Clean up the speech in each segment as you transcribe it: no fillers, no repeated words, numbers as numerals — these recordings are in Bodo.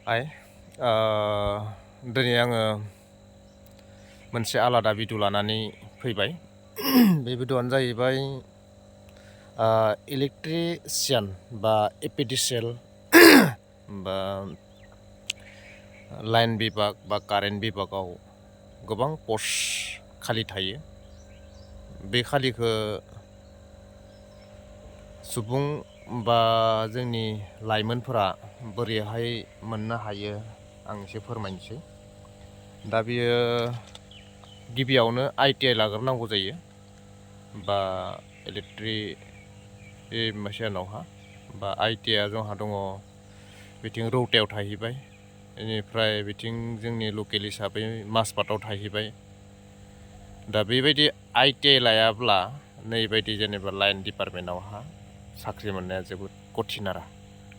हाय दिनै आङो मोनसे आलादा भिडिअ लानानै फैबाय। बे भिडिअआनो जाहैबाय इलेक्ट्रिशियान बा एपिडिसिएल बा लाइन बिभाग बा कारेन्ट बिभागाव गोबां पस्ट खालि थायो। बे खालिखौ सुबुं बा जोंनि लाइमोनफोरा बोरैहाय मोननो हायो आं एसे फोरमायनोसै। दा बियो गिबियावनो ITI लाग्रोनांगौ जायो बा इलेक्ट्रिशियानावहा बा ITIआ जोंहा दङ बिथिं रौतायाव थाहैबाय, बेनिफ्राय बिथिं जोंनि लकेल हिसाबै माजबाटआव थाहैबाय। दा बेबायदि ITI लायाब्ला नैबायदि जेनेबा लाइन डिपार्टमेन्टआवहा साख्रि मोननाया जोबोद कठिन आरो।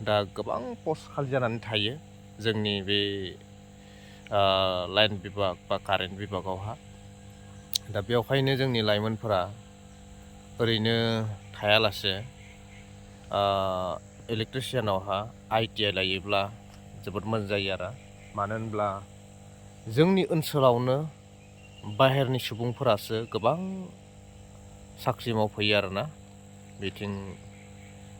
दा गोबां पस्ट खालि जानानै थायो जोंनि बे लाइन बिभाग बा कारेन्ट बिभागावहा। दा बेवहायनो जोंनि लाइमोनफोरा ओरैनो थायालासे इलेक्ट्रिशियानावहा ITI लायोब्ला जोबोद मोजां जायो आरो। मानो होनब्ला जोंनि ओनसोलावनो बाहेरनि सुबुंफोरासो गोबां साख्रि मावफैयो आरोना। बिथिं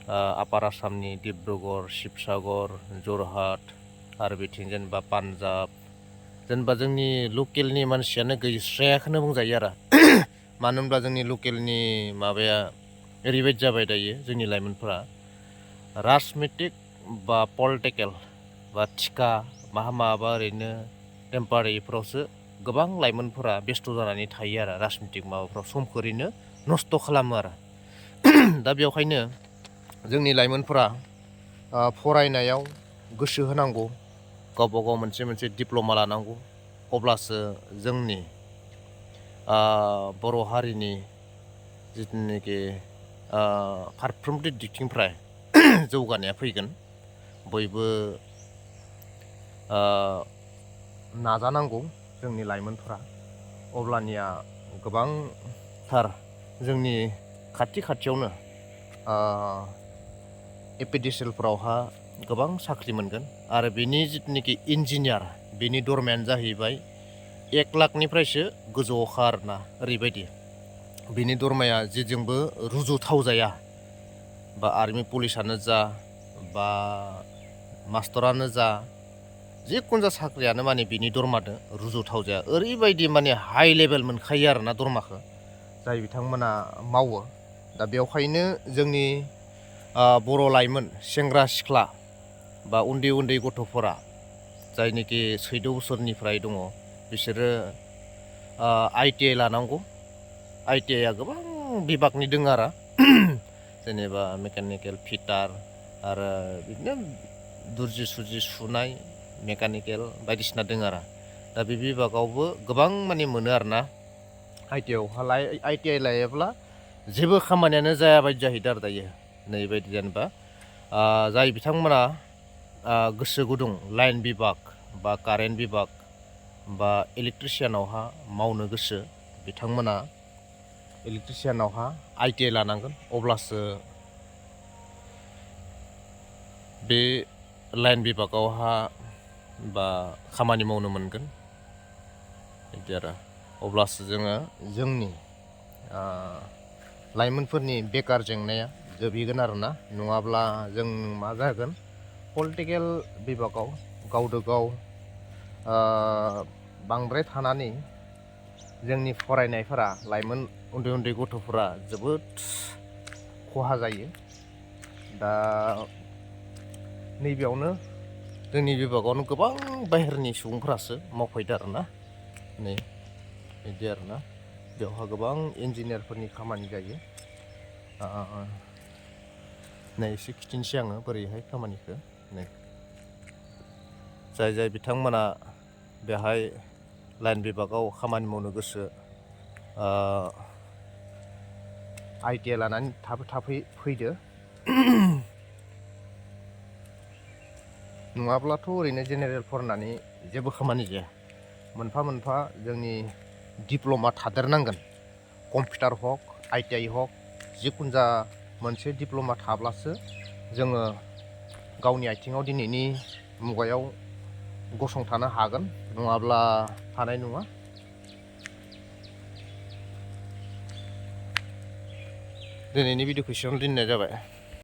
आपार आसामनि डिब्रुगड़, शिबसागर, जरहाट आरो बिथिं जेनेबा पान्जाब, जेनेबा जोंनि लकेलनि मानसियानो गैस्रायाखौनो बुंजायो आरो। मानो होनब्ला जोंनि लकेलनि माबाया ओरैबायदि जाबाय दायो, जोंनि लाइमोनफोरा राजनितिक बा पलिटिकेल बा थिखा माबा ओरैनो टेम्पारारिफोरावसो गोबां लाइमोनफोरा बेस्थ' जानानै थायो आरो। राजनितिक माबाफ्राव समखौ ओरैनो नस्थ' खालामो आरो। दा बेवहायनो जोंनि लाइमोनफोरा फरायनायाव गोसो होनांगौ, गावबा गाव मोनसे डिप्ल'मा लानांगौ। अब्लासो जोंनि बर' हारिनि जिथुनाखि फारफ्रोमबो दिगथिंनिफ्राय जौगानाया फैगोन। बयबो नाजानांगौ जोंनि लाइमोनफोरा, अब्लानिया गोबांथार जोंनि खाथियावनो एपिडिसिएलफोरावहा गोबां साख्रि मोनगोन। आरो बेनि जिथुनाखि इन्जिनियार, बेनि दरमायानो जाहैबाय 1 लाखनिफ्रायसो गोजौआवखा आरोना। ओरैबायदि बिनि दरमाया जेजोंबो रुजुथाव जाया। बा आर्मि पुलिसानो जा बा मास्टरानो जा, जिखुनु जा साख्रियानो माने बिनि दरमादो रुजुथाव जाया। ओरैबायदि माने हाइ लेभेल मोनखायो आरोना दरमाखौ, जाय बिथांमोना मावो। दा बेवहायनो जोंनि बर' लाइमोन सेंग्रा सिख्ला बा उन्दै गथ'फोरा जायनोखि 14 बोसोरनिफ्राय दङ, बिसोरो ITI लानांगौ। ITIआ गोबां बिभागनि दङ आरो। जेनेबा मेकानिकेल फिटार आरो बिदिनो दुरजि सुजि सुनाय मेकानिकेल बायदिसिना दङ आरो। दा बे बिभागावबो गोबां माने मोनो आरोना। ITI लायोब्ला जेबो खामानियानो जाया बायदि जाहैदों आरो दायो। नैबायदि जेनेबा जाय बिथांमोना गोसो गुदुं लाइन बिभाग बा कारेन्ट बिभाग बा इलेक्ट्रिशियानावहा मावनो गोसो, बिथांमोना इलेक्ट्रिशियानावहा ITI लानांगोन। अब्लासो बे लाइन बिभागावहा बा खामानि मावनो मोनगोन बिदि आरो। अब्लासो जोङो जोंनि लाइमोनफोरनि बेकार जेंनाया जोबहैगोन आरोना। नङाब्ला जों मा जागोन, पलिटिकेल बिभागाव गावदो गाव बांद्राय थानानै जोंनि फरायनायफोरा, लाइमोन उन्दै गथ'फोरा जोबोद खहा जायो। दा नैबेयावनो जोंनि बिभागावनो गोबां बाहेरनि सुबुंफोरासो मावफैदो आरोना। नै बिदि आरोना। बेवहा गोबां इन्जिनियारफोरनि खामानि जायो। नै एसे खिथिनोसै आङो बोरैहाय खामानिखौ। नै जाय बिथांमोना बेहाय लाइन बिभागाव खामानि मावनो गोसो, ITI लानानै थाब फैदो। नङाब्लाथ' ओरैनो जेनेरेल फरायनानै जेबो खामानि जाया। मोनफा जोंनि डिप्ल'मा थादेरनांगोन। कम्पिउटार हक, ITI हक, जिखुनु जा मोनसे डिप्ल'मा थाब्लासो जोङो गावनि आथिङाव दिनैनि मुगायाव गसंथानो हागोन, नङाब्ला हानाय नङा। दिनैनि भिडिअ'खौ एसेयावनो दोननाय जाबाय।